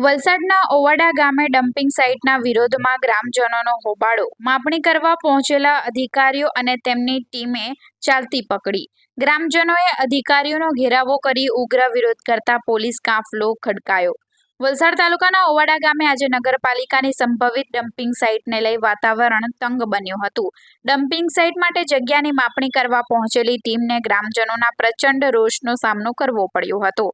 વલસાડના ઓવાડા ગામે ડમ્પિંગ સાઇટના વિરોધમાં ગ્રામજનોનો હોબાળો. માપણી કરવા પહોંચેલા અધિકારીઓ અને તેમની ટીમે ચાલતી પકડી. ગ્રામજનોએ અધિકારીઓનો ઘેરાવો કરી ઉગ્ર વિરોધ કરતા પોલીસ કાફલો ખડકાયો. વલસાડ તાલુકાના ઓવાડા ગામે આજે નગરપાલિકાની સંભવિત ડમ્પિંગ સાઇટને લઈ વાતાવરણ તંગ બન્યું હતું. ડમ્પિંગ સાઇટ માટે જગ્યાની માપણી કરવા પહોંચેલી ટીમને ગ્રામજનોના પ્રચંડ રોષનો સામનો કરવો પડ્યો હતો.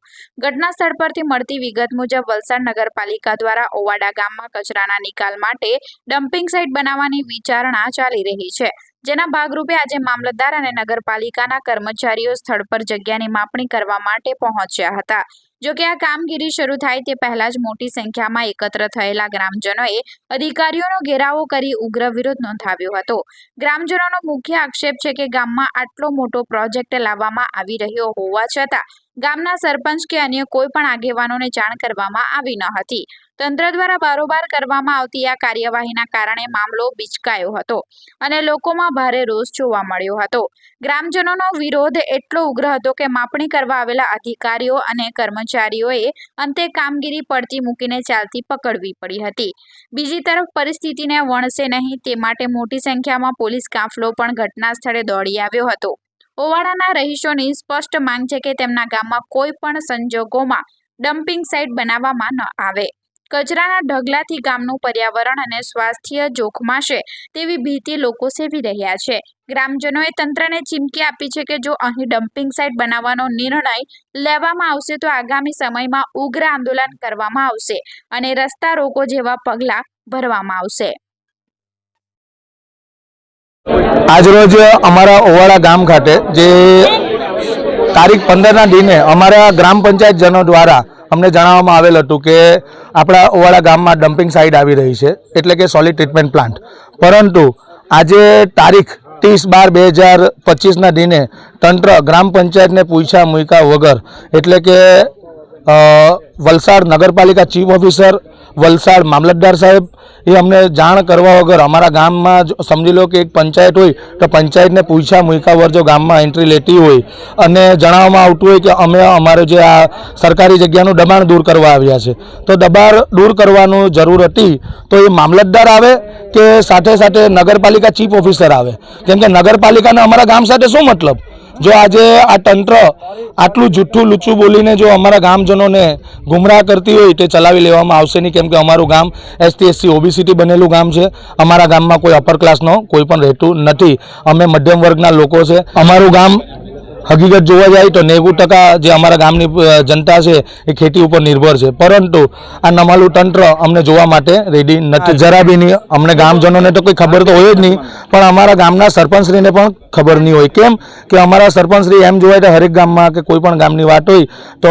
ઘટના સ્થળ પરથી મળતી વિગત મુજબ વલસાડ નગરપાલિકા દ્વારા ઓવાડા ગામમાં કચરાના નિકાલ માટે ડમ્પિંગ સાઇટ બનાવવાની વિચારણા ચાલી રહી છે, જેના ભાગરૂપે આજે મામલતદાર અને નગરપાલિકાના કર્મચારીઓ સ્થળ પર જગ્યાની માપણી કરવા માટે પહોંચ્યા હતા. જોકે આ કામગીરી શરૂ થાય તે પહેલા જ મોટી સંખ્યામાં એકત્ર થયેલા ગ્રામજનોએ અધિકારીઓનો ઘેરાવો કરી ઉગ્ર વિરોધ નોંધાવ્યો હતો. ગ્રામજનોનો મુખ્ય આક્ષેપ છે કે ગામમાં આટલો મોટો પ્રોજેક્ટ લાવવામાં આવી રહ્યો હોવા છતાં ગામના સરપંચ કે અન્ય કોઈ પણ આગેવાનોને જાણ કરવામાં આવી ન હતી. તંત્ર દ્વારા બારોબાર કરવામાં આવતી આ કાર્યવાહીના કારણે મામલો બિચકાયો હતો અને લોકોમાં ભારે રોષ જોવા મળ્યો હતો. ગ્રામજનોનો વિરોધ એટલો ઉગ્ર હતો કે માપણી કરવા આવેલા અધિકારીઓ અને કર્મચારીઓએ અંતે કામગીરી પડતી મૂકીને ચાલતી પકડવી પડી હતી. બીજી તરફ પરિસ્થિતિને વણસે નહીં તે માટે મોટી સંખ્યામાં પોલીસ કાફલો પણ ઘટના સ્થળે દોડી આવ્યો હતો. ઓવાડાના રહીશોની સ્પષ્ટ માંગ છે કે તેમના ગામમાં કોઈ પણ સંજોગોમાં ડમ્પિંગ સાઇટ બનાવવામાં ન આવે. કચરાના ઢગલાથી ગામનું પર્યાવરણ અને સ્વાસ્થ્ય જોખમાશે તેવી ભીતિ લોકો સેવી રહ્યા છે. ગ્રામજનોએ તંત્રને ચીમકી આપી છે કે જો અહીં ડમ્પિંગ સાઇટ બનાવવાનો નિર્ણય લેવામાં આવશે તો આગામી સમયમાં ઉગ્ર આંદોલન કરવામાં આવશે અને રસ્તા રોકો જેવા પગલાં ભરવામાં આવશે. આજરોજ અમારા ઓવાડા ગામ ખાતે જે તારીખ 15ના દિને અમારા ગ્રામ પંચાયત જનો દ્વારા અમને જણાવવામાં આવેલ હતું કે આપણા ઓવાડા ગામમાં ડમ્પિંગ સાઇટ આવી રહી છે, એટલે કે સોલિડ ટ્રીટમેન્ટ પ્લાન્ટ. પરંતુ આજે તારીખ 30/12/2025ના દિને તંત્ર ગ્રામ પંચાયતને પૂછ્યા મૂક્યા વગર, એટલે કે વલસાડ નગરપાલિકા ચીફ ઓફિસર, વલસાડ મામલતદાર સાહેબ એ અમને જાણ કરવા વગર અમારા ગામમાં સમજી લો કે એક પંચાયત હોય તો પંચાયતને પૂછ્યા મૂક્યા વગર જો ગામમાં એન્ટ્રી લેતી હોય અને જણાવવામાં આવતું હોય કે અમે અમારે જે આ સરકારી જગ્યાનું દબાણ દૂર કરવા આવ્યા છે, તો દબાણ દૂર કરવાનું જરૂર હતી તો એ મામલતદાર આવે કે સાથે સાથે નગરપાલિકા ચીફ ઓફિસર આવે, કેમ કે નગરપાલિકાને અમારા ગામ સાથે શું મતલબ? જો આજે આ તંત્ર આટલું જૂઠું લૂચું બોલીને જો અમારા ગામજનોને ગુમરાહ કરતી હોય તે ચલાવી લેવામાં આવશે નહીં, કેમ કે અમારું ગામ ST/SC OBC બનેલું ગામ છે. અમારા ગામમાં કોઈ અપર ક્લાસનો કોઈ પણ રહેતું નથી. અમે મધ્યમ વર્ગના લોકો છે. અમારું ગામ હકીકત જોવા જાય તો 90% જે અમારા ગામની જનતા છે એ ખેતી ઉપર નિર્ભર છે, પરંતુ આ નમાલું તંત્ર અમને જોવા માટે રેડી નથી, જરા બી નહીં. અમને ગામજનોને તો કોઈ ખબર તો હોય જ નહીં, પણ અમારા ગામના સરપંચશ્રીને પણ ખબર નહીં હોય. કેમ કે અમારા સરપંચશ્રી એમ જોવાય તો હરેક ગામમાં કે કોઈ પણ ગામની વાત હોય તો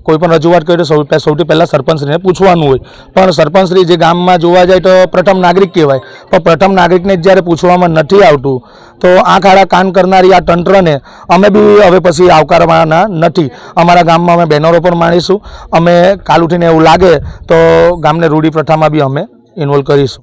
કોઈ પણ રજૂઆત કરી તો સૌથી પહેલાં સરપંચશ્રીને પૂછવાનું હોય, પણ સરપંચશ્રી જે ગામમાં જોવા જાય તો પ્રથમ નાગરિક કહેવાય, પણ પ્રથમ નાગરિકને જ્યારે પૂછવામાં નથી આવતું તો આંખ આડા કાન કરનારી આ તંત્રને અમે બી હવે પછી આવકારવાના નથી. અમારા ગામમાં અમે બેનરો પણ માણીશું. અમે કાલ ઉઠીને એવું લાગે તો ગામને રૂઢી પ્રથામાં બી અમે ઇન્વોલ્વ કરીશું.